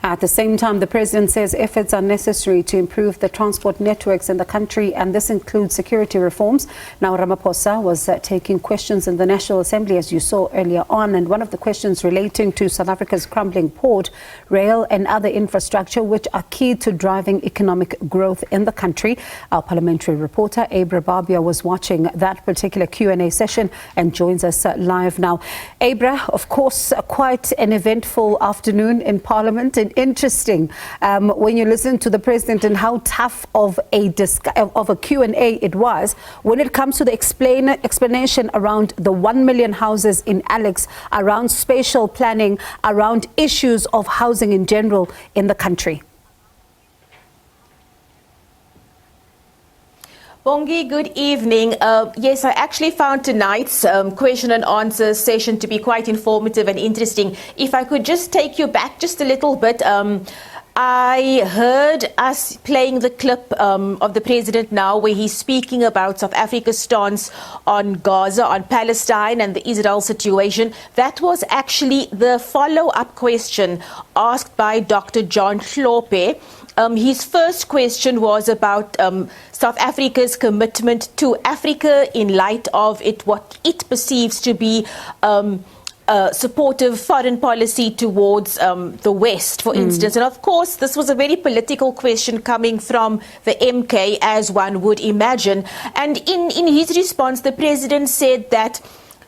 At the same time, the president says efforts are necessary to improve the transport networks in the country, and this includes security reforms. Now, Ramaphosa was taking questions in the National Assembly, as you saw earlier on, and one of the questions relating to South Africa's crumbling port, rail and other infrastructure, which are key to driving economic growth in the country. Our parliamentary reporter, Abra Barbier, was watching that particular Q&A session and joins us live now. Abra, of course, quite an eventful afternoon in Parliament, and interesting when you listen to the president and how tough of a Q&A it was when it comes to the explanation around the 1 million houses in Alex, around spatial planning, around issues of housing in general in the country. Bongi, good evening. Yes, I actually found tonight's question and answer session to be quite informative and interesting. If I could just take you back just a little bit, I heard us playing the clip of the president now where he's speaking about South Africa's stance on Gaza, on Palestine and the Israel situation. That was actually the follow-up question asked by Dr. John Hlophe. His first question was about South Africa's commitment to Africa in light of what it perceives to be supportive foreign policy towards the West, for instance. And of course, this was a very political question coming from the MK, as one would imagine. And in his response, the president said that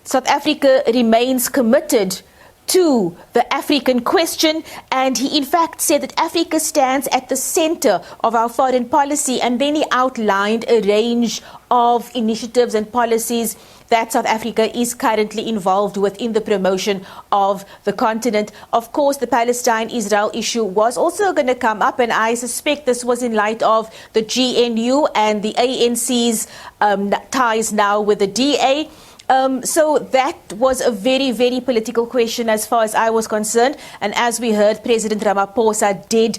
South Africa remains committed to the African question, and he in fact said that Africa stands at the center of our foreign policy, and then he outlined a range of initiatives and policies that South Africa is currently involved with in the promotion of the continent. Of course, the Palestine-Israel issue was also going to come up, and I suspect this was in light of the GNU and the ANC's ties now with the DA. So that was a very, very political question as far as I was concerned. And as we heard, President Ramaphosa did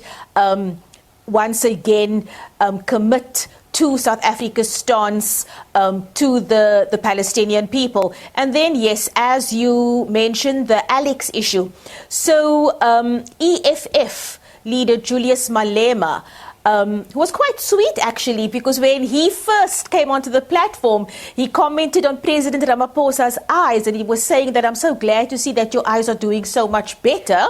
once again commit to South Africa's stance to the Palestinian people. And then, yes, as you mentioned, the Alex issue. So EFF leader Julius Malema was quite sweet, actually, because when he first came onto the platform, he commented on President Ramaphosa's eyes, and he was saying that, "I'm so glad to see that your eyes are doing so much better."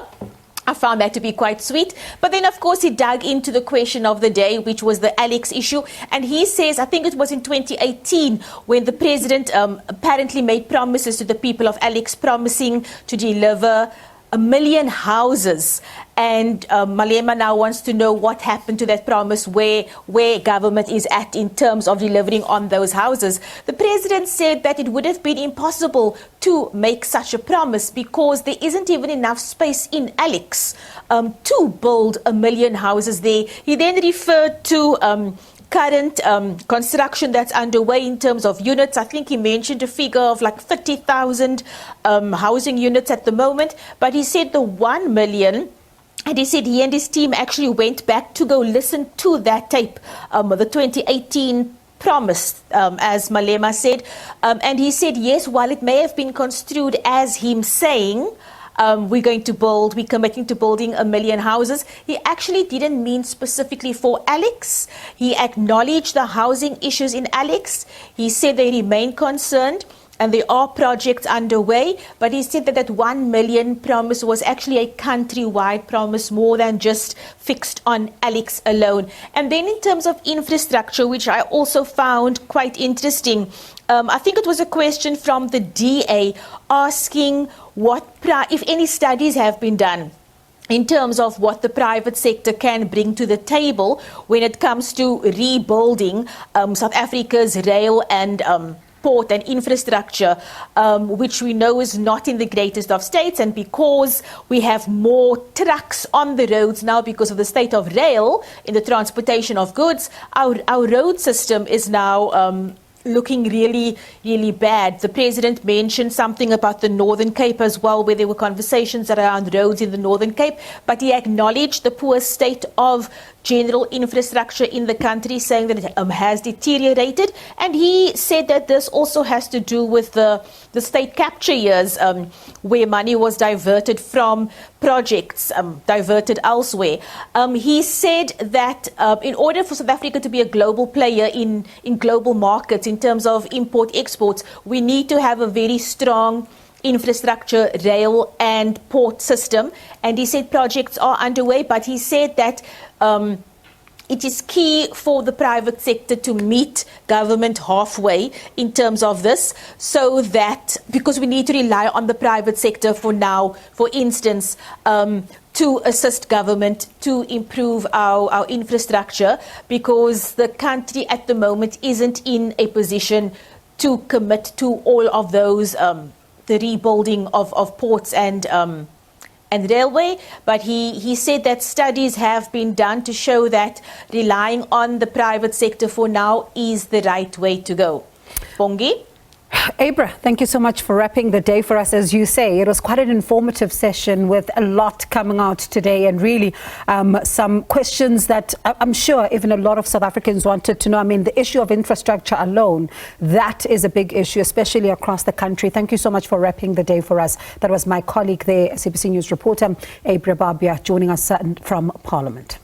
I found that to be quite sweet. But then, of course, he dug into the question of the day, which was the Alex issue. And he says, I think it was in 2018, when the president apparently made promises to the people of Alex, promising to deliver 1 million houses. And Malema now wants to know what happened to that promise, where government is at in terms of delivering on those houses. The president said that it would have been impossible to make such a promise because there isn't even enough space in Alex to build 1 million houses there. He then referred to current construction that's underway in terms of units. I think he mentioned a figure of like 30,000 housing units at the moment. But he said the 1 million, and he said he and his team actually went back to go listen to that tape, the 2018 promise, as Malema said. And he said, yes, while it may have been construed as him saying, we're committing to building 1 million houses, he actually didn't mean specifically for Alex. He acknowledged the housing issues in Alex. He said they remain concerned and there are projects underway, but he said that that 1 million promise was actually a countrywide promise, more than just fixed on Alex alone. And then in terms of infrastructure, which I also found quite interesting, I think it was a question from the DA asking if any studies have been done in terms of what the private sector can bring to the table when it comes to rebuilding South Africa's rail and port and infrastructure, which we know is not in the greatest of states. And because we have more trucks on the roads now because of the state of rail in the transportation of goods, our road system is now looking really, really bad. The president mentioned something about the Northern Cape as well, where there were conversations around roads in the Northern Cape, but he acknowledged the poor state of general infrastructure in the country, saying that it has deteriorated. And he said that this also has to do with the state capture years, where money was diverted from projects diverted elsewhere. He said that in order for South Africa to be a global player in global markets in terms of import-exports, we need to have a very strong infrastructure, rail and port system. And he said projects are underway, but he said that it is key for the private sector to meet government halfway in terms of this, so that, because we need to rely on the private sector for now, for instance, to assist government to improve our infrastructure, because the country at the moment isn't in a position to commit to all of those, the rebuilding of ports and railway. But he said that studies have been done to show that relying on the private sector for now is the right way to go. Bongi? Abra, thank you so much for wrapping the day for us. As you say, it was quite an informative session with a lot coming out today, and really some questions that I'm sure even a lot of South Africans wanted to know. I mean, the issue of infrastructure alone, that is a big issue, especially across the country. Thank you so much for wrapping the day for us. That was my colleague there, SABC News reporter, Abra Barbier, joining us from Parliament.